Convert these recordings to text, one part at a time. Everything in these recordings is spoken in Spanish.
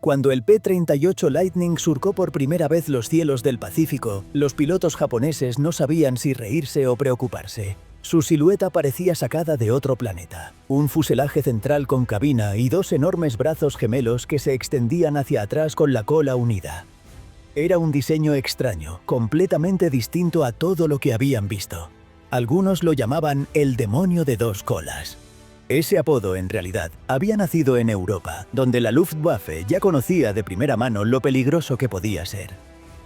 Cuando el P-38 Lightning surcó por primera vez los cielos del Pacífico, los pilotos japoneses no sabían si reírse o preocuparse. Su silueta parecía sacada de otro planeta. Un fuselaje central con cabina y dos enormes brazos gemelos que se extendían hacia atrás con la cola unida. Era un diseño extraño, completamente distinto a todo lo que habían visto. Algunos lo llamaban el demonio de dos colas. Ese apodo, en realidad, había nacido en Europa, donde la Luftwaffe ya conocía de primera mano lo peligroso que podía ser.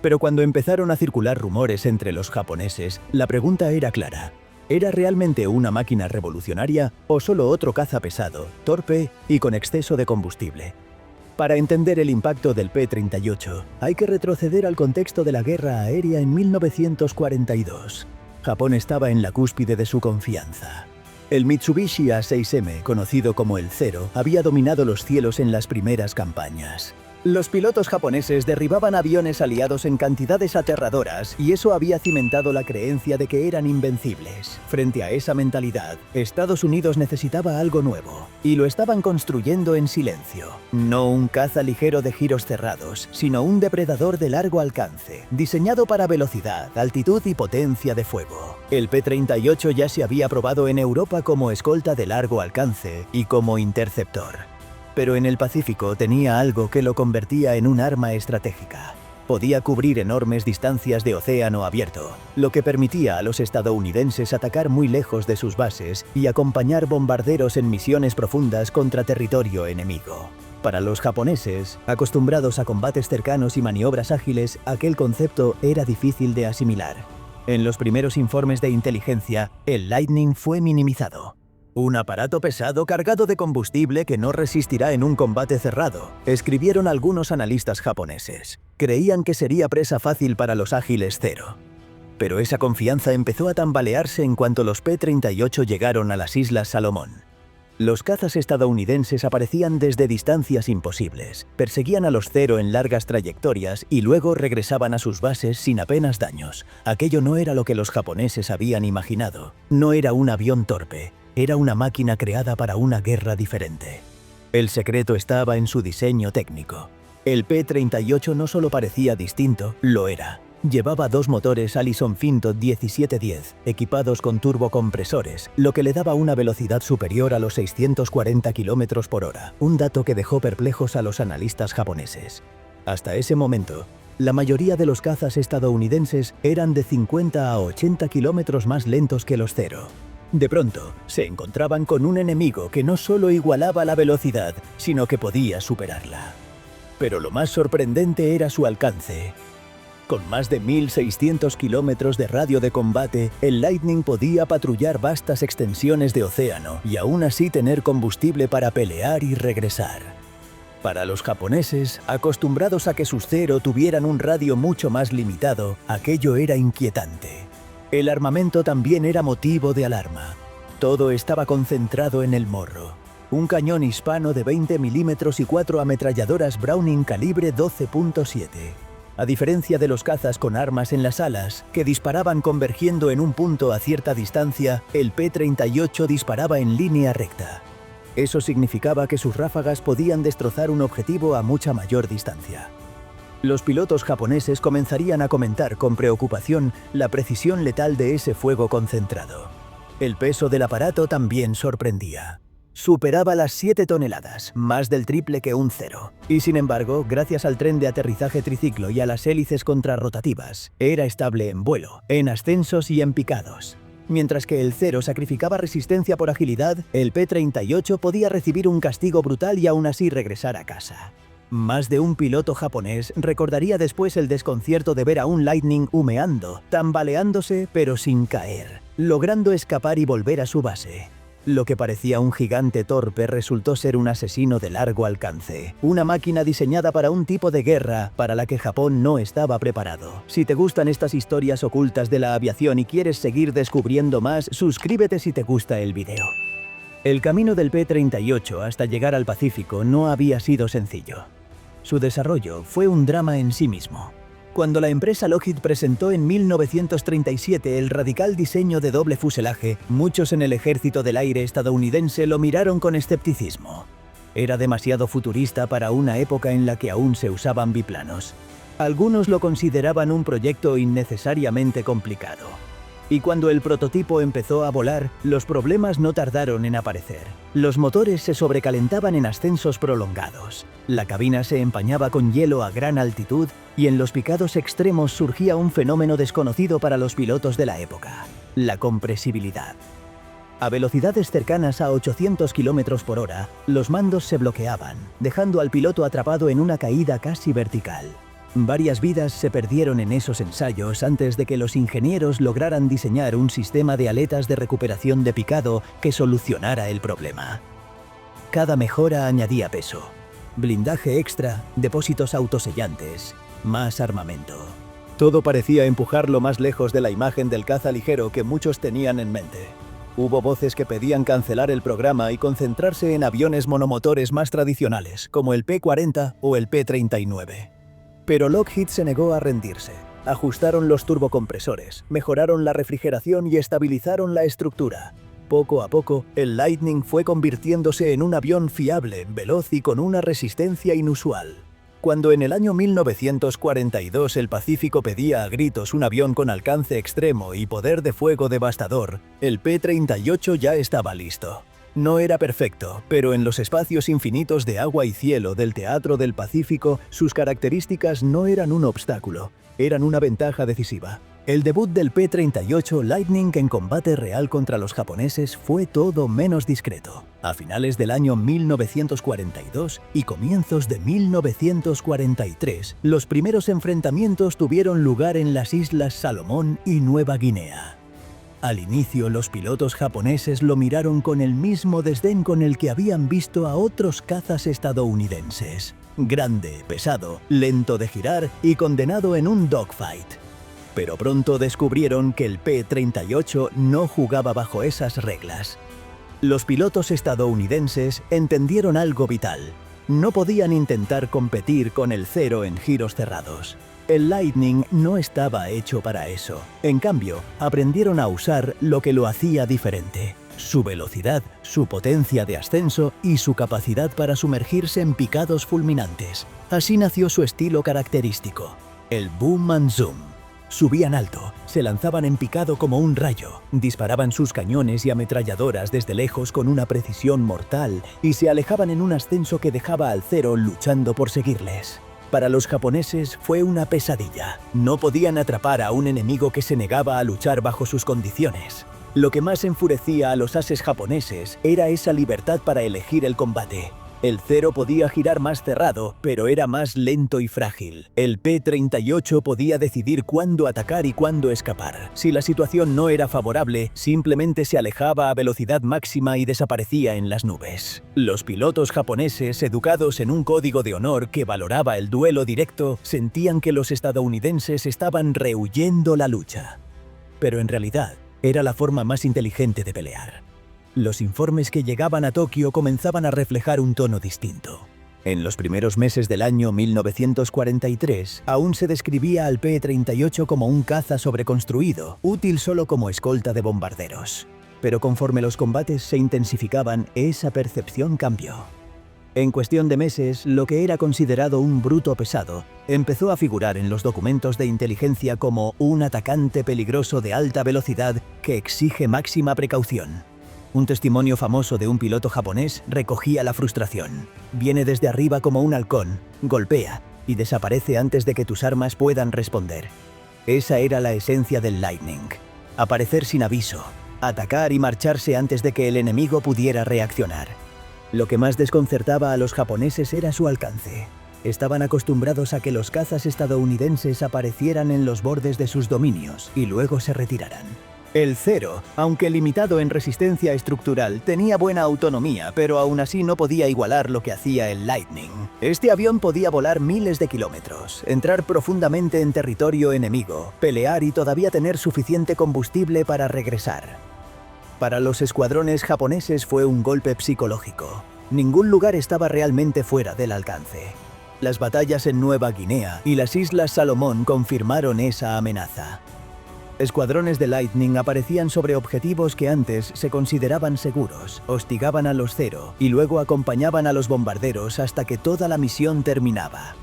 Pero cuando empezaron a circular rumores entre los japoneses, la pregunta era clara. ¿Era realmente una máquina revolucionaria o solo otro caza pesado, torpe y con exceso de combustible? Para entender el impacto del P-38, hay que retroceder al contexto de la guerra aérea en 1942. Japón estaba en la cúspide de su confianza. El Mitsubishi A6M, conocido como el Zero, había dominado los cielos en las primeras campañas. Los pilotos japoneses derribaban aviones aliados en cantidades aterradoras y eso había cimentado la creencia de que eran invencibles. Frente a esa mentalidad, Estados Unidos necesitaba algo nuevo, y lo estaban construyendo en silencio. No un caza ligero de giros cerrados, sino un depredador de largo alcance, diseñado para velocidad, altitud y potencia de fuego. El P-38 ya se había probado en Europa como escolta de largo alcance y como interceptor. Pero en el Pacífico tenía algo que lo convertía en un arma estratégica. Podía cubrir enormes distancias de océano abierto, lo que permitía a los estadounidenses atacar muy lejos de sus bases y acompañar bombarderos en misiones profundas contra territorio enemigo. Para los japoneses, acostumbrados a combates cercanos y maniobras ágiles, aquel concepto era difícil de asimilar. En los primeros informes de inteligencia, el Lightning fue minimizado. Un aparato pesado cargado de combustible que no resistirá en un combate cerrado, escribieron algunos analistas japoneses. Creían que sería presa fácil para los ágiles Zero. Pero esa confianza empezó a tambalearse en cuanto los P-38 llegaron a las Islas Salomón. Los cazas estadounidenses aparecían desde distancias imposibles, perseguían a los Zero en largas trayectorias y luego regresaban a sus bases sin apenas daños. Aquello no era lo que los japoneses habían imaginado. No era un avión torpe. Era una máquina creada para una guerra diferente. El secreto estaba en su diseño técnico. El P-38 no solo parecía distinto, lo era. Llevaba dos motores Allison Fintot 1710, equipados con turbocompresores, lo que le daba una velocidad superior a los 640 km por hora, un dato que dejó perplejos a los analistas japoneses. Hasta ese momento, la mayoría de los cazas estadounidenses eran de 50 a 80 km más lentos que los Zero. De pronto, se encontraban con un enemigo que no solo igualaba la velocidad, sino que podía superarla. Pero lo más sorprendente era su alcance. Con más de 1.600 kilómetros de radio de combate, el Lightning podía patrullar vastas extensiones de océano y aún así tener combustible para pelear y regresar. Para los japoneses, acostumbrados a que sus Zero tuvieran un radio mucho más limitado, aquello era inquietante. El armamento también era motivo de alarma. Todo estaba concentrado en el morro. Un cañón hispano de 20 milímetros y 4 ametralladoras Browning calibre 12.7. A diferencia de los cazas con armas en las alas, que disparaban convergiendo en un punto a cierta distancia, el P-38 disparaba en línea recta. Eso significaba que sus ráfagas podían destrozar un objetivo a mucha mayor distancia. Los pilotos japoneses comenzarían a comentar con preocupación la precisión letal de ese fuego concentrado. El peso del aparato también sorprendía. Superaba las 7 toneladas, más del triple que un Zero. Y sin embargo, gracias al tren de aterrizaje triciclo y a las hélices contrarrotativas, era estable en vuelo, en ascensos y en picados. Mientras que el Zero sacrificaba resistencia por agilidad, el P-38 podía recibir un castigo brutal y aún así regresar a casa. Más de un piloto japonés recordaría después el desconcierto de ver a un Lightning humeando, tambaleándose pero sin caer, logrando escapar y volver a su base. Lo que parecía un gigante torpe resultó ser un asesino de largo alcance, una máquina diseñada para un tipo de guerra para la que Japón no estaba preparado. Si te gustan estas historias ocultas de la aviación y quieres seguir descubriendo más, suscríbete si te gusta el video. El camino del P-38 hasta llegar al Pacífico no había sido sencillo. Su desarrollo fue un drama en sí mismo. Cuando la empresa Lockheed presentó en 1937 el radical diseño de doble fuselaje, muchos en el Ejército del Aire estadounidense lo miraron con escepticismo. Era demasiado futurista para una época en la que aún se usaban biplanos. Algunos lo consideraban un proyecto innecesariamente complicado. Y cuando el prototipo empezó a volar, los problemas no tardaron en aparecer. Los motores se sobrecalentaban en ascensos prolongados, la cabina se empañaba con hielo a gran altitud y en los picados extremos surgía un fenómeno desconocido para los pilotos de la época: la compresibilidad. A velocidades cercanas a 800 km por hora, los mandos se bloqueaban, dejando al piloto atrapado en una caída casi vertical. Varias vidas se perdieron en esos ensayos antes de que los ingenieros lograran diseñar un sistema de aletas de recuperación de picado que solucionara el problema. Cada mejora añadía peso, blindaje extra, depósitos autosellantes, más armamento. Todo parecía empujarlo más lejos de la imagen del caza ligero que muchos tenían en mente. Hubo voces que pedían cancelar el programa y concentrarse en aviones monomotores más tradicionales, como el P-40 o el P-39. Pero Lockheed se negó a rendirse. Ajustaron los turbocompresores, mejoraron la refrigeración y estabilizaron la estructura. Poco a poco, el Lightning fue convirtiéndose en un avión fiable, veloz y con una resistencia inusual. Cuando en el año 1942 el Pacífico pedía a gritos un avión con alcance extremo y poder de fuego devastador, el P-38 ya estaba listo. No era perfecto, pero en los espacios infinitos de agua y cielo del Teatro del Pacífico, sus características no eran un obstáculo, eran una ventaja decisiva. El debut del P-38 Lightning en combate real contra los japoneses fue todo menos discreto. A finales del año 1942 y comienzos de 1943, los primeros enfrentamientos tuvieron lugar en las Islas Salomón y Nueva Guinea. Al inicio, los pilotos japoneses lo miraron con el mismo desdén con el que habían visto a otros cazas estadounidenses. Grande, pesado, lento de girar y condenado en un dogfight. Pero pronto descubrieron que el P-38 no jugaba bajo esas reglas. Los pilotos estadounidenses entendieron algo vital: no podían intentar competir con el cero en giros cerrados. El Lightning no estaba hecho para eso. En cambio, aprendieron a usar lo que lo hacía diferente: su velocidad, su potencia de ascenso y su capacidad para sumergirse en picados fulminantes. Así nació su estilo característico: el boom and zoom. Subían alto, se lanzaban en picado como un rayo, disparaban sus cañones y ametralladoras desde lejos con una precisión mortal y se alejaban en un ascenso que dejaba al cero luchando por seguirles. Para los japoneses fue una pesadilla. No podían atrapar a un enemigo que se negaba a luchar bajo sus condiciones. Lo que más enfurecía a los ases japoneses era esa libertad para elegir el combate. El cero podía girar más cerrado, pero era más lento y frágil. El P-38 podía decidir cuándo atacar y cuándo escapar. Si la situación no era favorable, simplemente se alejaba a velocidad máxima y desaparecía en las nubes. Los pilotos japoneses, educados en un código de honor que valoraba el duelo directo, sentían que los estadounidenses estaban rehuyendo la lucha. Pero en realidad, era la forma más inteligente de pelear. Los informes que llegaban a Tokio comenzaban a reflejar un tono distinto. En los primeros meses del año 1943, aún se describía al P-38 como un caza sobreconstruido, útil solo como escolta de bombarderos. Pero conforme los combates se intensificaban, esa percepción cambió. En cuestión de meses, lo que era considerado un bruto pesado empezó a figurar en los documentos de inteligencia como un atacante peligroso de alta velocidad que exige máxima precaución. Un testimonio famoso de un piloto japonés recogía la frustración. Viene desde arriba como un halcón, golpea y desaparece antes de que tus armas puedan responder. Esa era la esencia del Lightning: aparecer sin aviso, atacar y marcharse antes de que el enemigo pudiera reaccionar. Lo que más desconcertaba a los japoneses era su alcance. Estaban acostumbrados a que los cazas estadounidenses aparecieran en los bordes de sus dominios y luego se retiraran. El cero, aunque limitado en resistencia estructural, tenía buena autonomía, pero aún así no podía igualar lo que hacía el Lightning. Este avión podía volar miles de kilómetros, entrar profundamente en territorio enemigo, pelear y todavía tener suficiente combustible para regresar. Para los escuadrones japoneses fue un golpe psicológico. Ningún lugar estaba realmente fuera del alcance. Las batallas en Nueva Guinea y las Islas Salomón confirmaron esa amenaza. Escuadrones de Lightning aparecían sobre objetivos que antes se consideraban seguros, hostigaban a los Zero y luego acompañaban a los bombarderos hasta que toda la misión terminaba.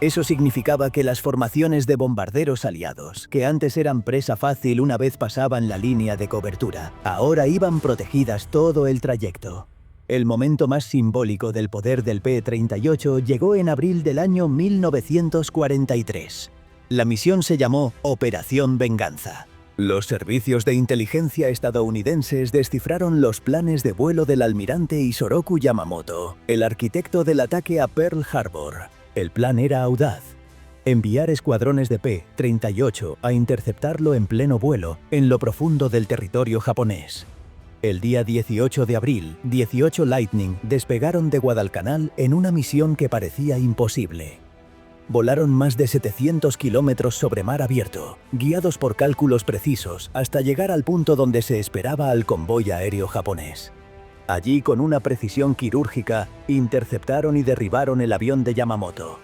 Eso significaba que las formaciones de bombarderos aliados, que antes eran presa fácil una vez pasaban la línea de cobertura, ahora iban protegidas todo el trayecto. El momento más simbólico del poder del P-38 llegó en abril del año 1943. La misión se llamó Operación Venganza. Los servicios de inteligencia estadounidenses descifraron los planes de vuelo del almirante Isoroku Yamamoto, el arquitecto del ataque a Pearl Harbor. El plan era audaz: enviar escuadrones de P-38 a interceptarlo en pleno vuelo en lo profundo del territorio japonés. El día 18 de abril, 18 Lightning despegaron de Guadalcanal en una misión que parecía imposible. Volaron más de 700 kilómetros sobre mar abierto, guiados por cálculos precisos hasta llegar al punto donde se esperaba al convoy aéreo japonés. Allí, con una precisión quirúrgica, interceptaron y derribaron el avión de Yamamoto.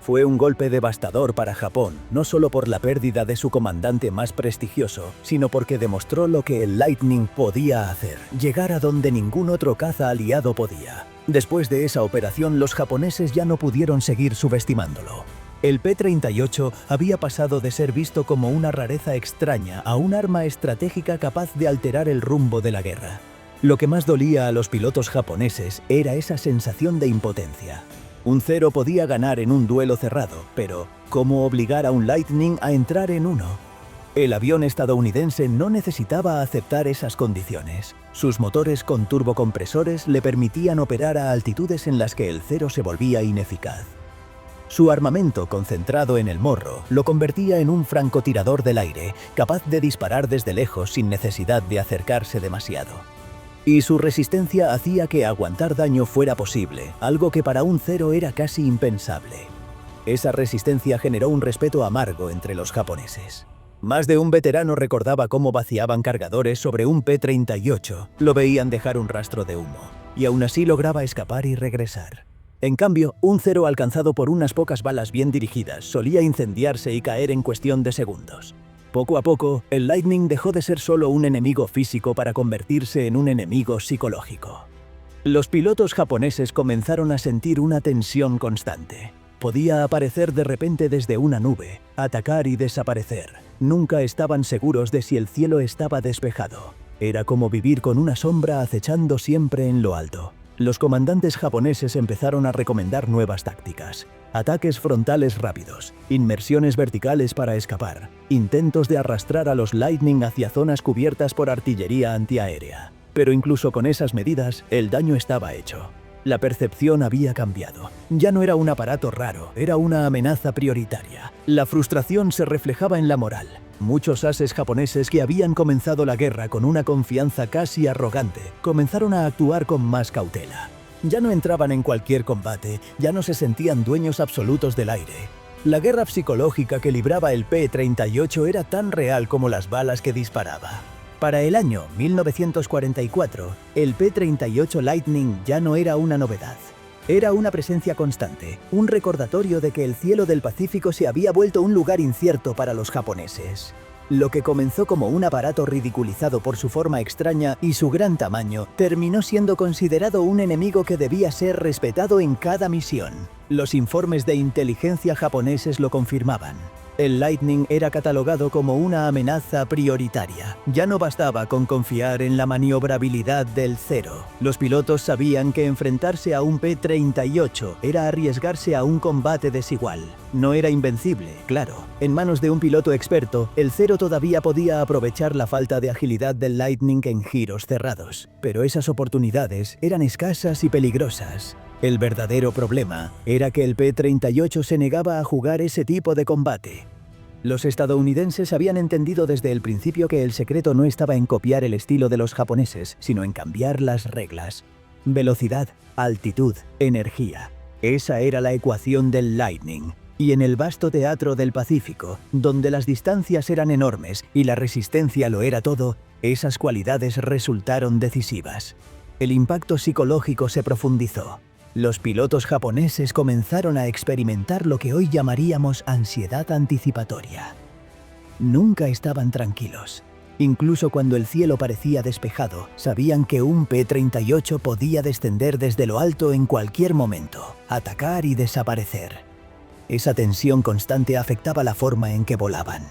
Fue un golpe devastador para Japón, no solo por la pérdida de su comandante más prestigioso, sino porque demostró lo que el Lightning podía hacer: llegar a donde ningún otro caza aliado podía. Después de esa operación, los japoneses ya no pudieron seguir subestimándolo. El P-38 había pasado de ser visto como una rareza extraña a un arma estratégica capaz de alterar el rumbo de la guerra. Lo que más dolía a los pilotos japoneses era esa sensación de impotencia. Un Zero podía ganar en un duelo cerrado, pero ¿cómo obligar a un Lightning a entrar en uno? El avión estadounidense no necesitaba aceptar esas condiciones. Sus motores con turbocompresores le permitían operar a altitudes en las que el Zero se volvía ineficaz. Su armamento, concentrado en el morro, lo convertía en un francotirador del aire, capaz de disparar desde lejos sin necesidad de acercarse demasiado. Y su resistencia hacía que aguantar daño fuera posible, algo que para un Zero era casi impensable. Esa resistencia generó un respeto amargo entre los japoneses. Más de un veterano recordaba cómo vaciaban cargadores sobre un P-38, lo veían dejar un rastro de humo, y aún así lograba escapar y regresar. En cambio, un Zero alcanzado por unas pocas balas bien dirigidas solía incendiarse y caer en cuestión de segundos. Poco a poco, el Lightning dejó de ser solo un enemigo físico para convertirse en un enemigo psicológico. Los pilotos japoneses comenzaron a sentir una tensión constante. Podía aparecer de repente desde una nube, atacar y desaparecer. Nunca estaban seguros de si el cielo estaba despejado. Era como vivir con una sombra acechando siempre en lo alto. Los comandantes japoneses empezaron a recomendar nuevas tácticas: ataques frontales rápidos, inmersiones verticales para escapar, intentos de arrastrar a los Lightning hacia zonas cubiertas por artillería antiaérea. Pero incluso con esas medidas, el daño estaba hecho. La percepción había cambiado. Ya no era un aparato raro, era una amenaza prioritaria. La frustración se reflejaba en la moral. Muchos ases japoneses que habían comenzado la guerra con una confianza casi arrogante, comenzaron a actuar con más cautela. Ya no entraban en cualquier combate, ya no se sentían dueños absolutos del aire. La guerra psicológica que libraba el P-38 era tan real como las balas que disparaba. Para el año 1944, el P-38 Lightning ya no era una novedad. Era una presencia constante, un recordatorio de que el cielo del Pacífico se había vuelto un lugar incierto para los japoneses. Lo que comenzó como un aparato ridiculizado por su forma extraña y su gran tamaño, terminó siendo considerado un enemigo que debía ser respetado en cada misión. Los informes de inteligencia japoneses lo confirmaban. El Lightning era catalogado como una amenaza prioritaria. Ya no bastaba con confiar en la maniobrabilidad del Zero. Los pilotos sabían que enfrentarse a un P-38 era arriesgarse a un combate desigual. No era invencible, claro. En manos de un piloto experto, el Zero todavía podía aprovechar la falta de agilidad del Lightning en giros cerrados. Pero esas oportunidades eran escasas y peligrosas. El verdadero problema era que el P-38 se negaba a jugar ese tipo de combate. Los estadounidenses habían entendido desde el principio que el secreto no estaba en copiar el estilo de los japoneses, sino en cambiar las reglas. Velocidad, altitud, energía. Esa era la ecuación del Lightning. Y en el vasto teatro del Pacífico, donde las distancias eran enormes y la resistencia lo era todo, esas cualidades resultaron decisivas. El impacto psicológico se profundizó. Los pilotos japoneses comenzaron a experimentar lo que hoy llamaríamos ansiedad anticipatoria. Nunca estaban tranquilos. Incluso cuando el cielo parecía despejado, sabían que un P-38 podía descender desde lo alto en cualquier momento, atacar y desaparecer. Esa tensión constante afectaba la forma en que volaban.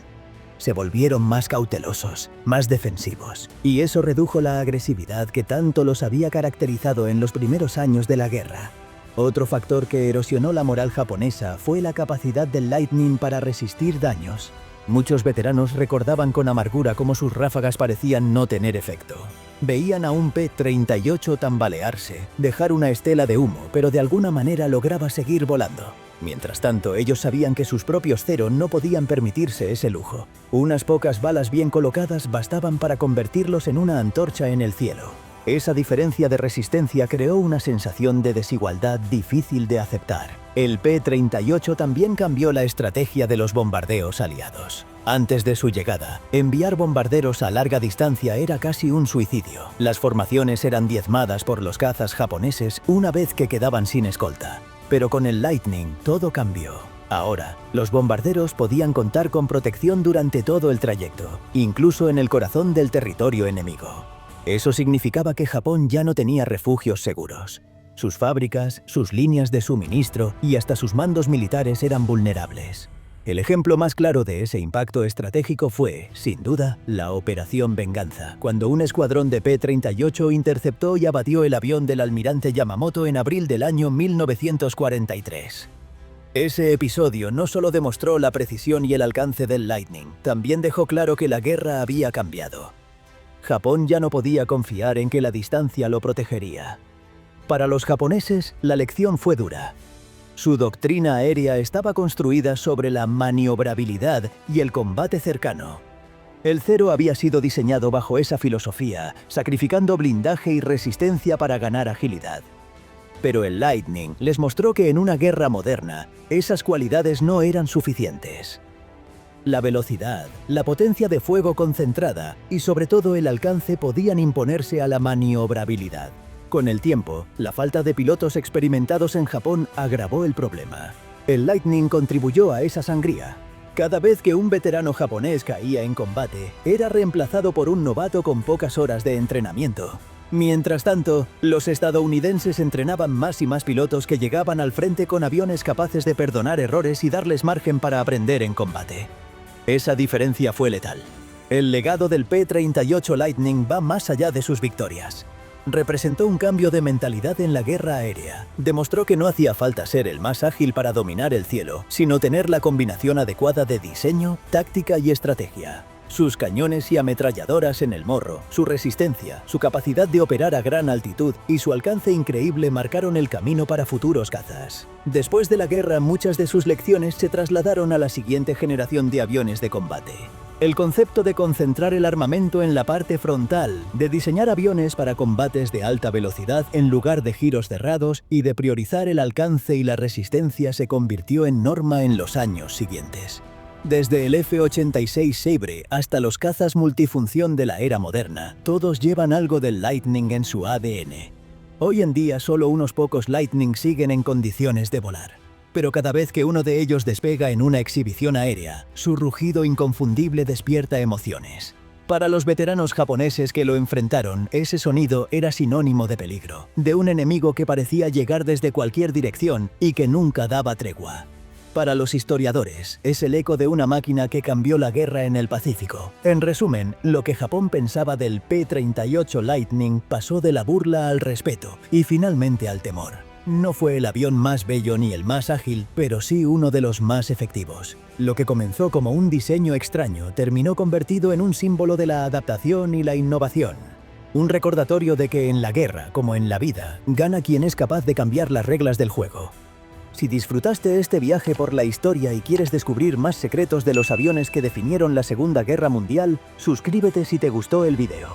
Se volvieron más cautelosos, más defensivos, y eso redujo la agresividad que tanto los había caracterizado en los primeros años de la guerra. Otro factor que erosionó la moral japonesa fue la capacidad del Lightning para resistir daños. Muchos veteranos recordaban con amargura cómo sus ráfagas parecían no tener efecto. Veían a un P-38 tambalearse, dejar una estela de humo, pero de alguna manera lograba seguir volando. Mientras tanto, ellos sabían que sus propios Zero no podían permitirse ese lujo. Unas pocas balas bien colocadas bastaban para convertirlos en una antorcha en el cielo. Esa diferencia de resistencia creó una sensación de desigualdad difícil de aceptar. El P-38 también cambió la estrategia de los bombardeos aliados. Antes de su llegada, enviar bombarderos a larga distancia era casi un suicidio. Las formaciones eran diezmadas por los cazas japoneses una vez que quedaban sin escolta. Pero con el Lightning todo cambió. Ahora, los bombarderos podían contar con protección durante todo el trayecto, incluso en el corazón del territorio enemigo. Eso significaba que Japón ya no tenía refugios seguros. Sus fábricas, sus líneas de suministro y hasta sus mandos militares eran vulnerables. El ejemplo más claro de ese impacto estratégico fue, sin duda, la Operación Venganza, cuando un escuadrón de P-38 interceptó y abatió el avión del almirante Yamamoto en abril del año 1943. Ese episodio no solo demostró la precisión y el alcance del Lightning, también dejó claro que la guerra había cambiado. Japón ya no podía confiar en que la distancia lo protegería. Para los japoneses, la lección fue dura. Su doctrina aérea estaba construida sobre la maniobrabilidad y el combate cercano. El Zero había sido diseñado bajo esa filosofía, sacrificando blindaje y resistencia para ganar agilidad. Pero el Lightning les mostró que en una guerra moderna, esas cualidades no eran suficientes. La velocidad, la potencia de fuego concentrada y sobre todo el alcance podían imponerse a la maniobrabilidad. Con el tiempo, la falta de pilotos experimentados en Japón agravó el problema. El Lightning contribuyó a esa sangría. Cada vez que un veterano japonés caía en combate, era reemplazado por un novato con pocas horas de entrenamiento. Mientras tanto, los estadounidenses entrenaban más y más pilotos que llegaban al frente con aviones capaces de perdonar errores y darles margen para aprender en combate. Esa diferencia fue letal. El legado del P-38 Lightning va más allá de sus victorias. Representó un cambio de mentalidad en la guerra aérea. Demostró que no hacía falta ser el más ágil para dominar el cielo, sino tener la combinación adecuada de diseño, táctica y estrategia. Sus cañones y ametralladoras en el morro, su resistencia, su capacidad de operar a gran altitud y su alcance increíble marcaron el camino para futuros cazas. Después de la guerra, muchas de sus lecciones se trasladaron a la siguiente generación de aviones de combate. El concepto de concentrar el armamento en la parte frontal, de diseñar aviones para combates de alta velocidad en lugar de giros cerrados y de priorizar el alcance y la resistencia se convirtió en norma en los años siguientes. Desde el F-86 Sabre hasta los cazas multifunción de la era moderna, todos llevan algo del Lightning en su ADN. Hoy en día solo unos pocos Lightning siguen en condiciones de volar. Pero cada vez que uno de ellos despega en una exhibición aérea, su rugido inconfundible despierta emociones. Para los veteranos japoneses que lo enfrentaron, ese sonido era sinónimo de peligro, de un enemigo que parecía llegar desde cualquier dirección y que nunca daba tregua. Para los historiadores, es el eco de una máquina que cambió la guerra en el Pacífico. En resumen, lo que Japón pensaba del P-38 Lightning pasó de la burla al respeto y finalmente al temor. No fue el avión más bello ni el más ágil, pero sí uno de los más efectivos. Lo que comenzó como un diseño extraño terminó convertido en un símbolo de la adaptación y la innovación. Un recordatorio de que en la guerra, como en la vida, gana quien es capaz de cambiar las reglas del juego. Si disfrutaste este viaje por la historia y quieres descubrir más secretos de los aviones que definieron la Segunda Guerra Mundial, suscríbete si te gustó el video.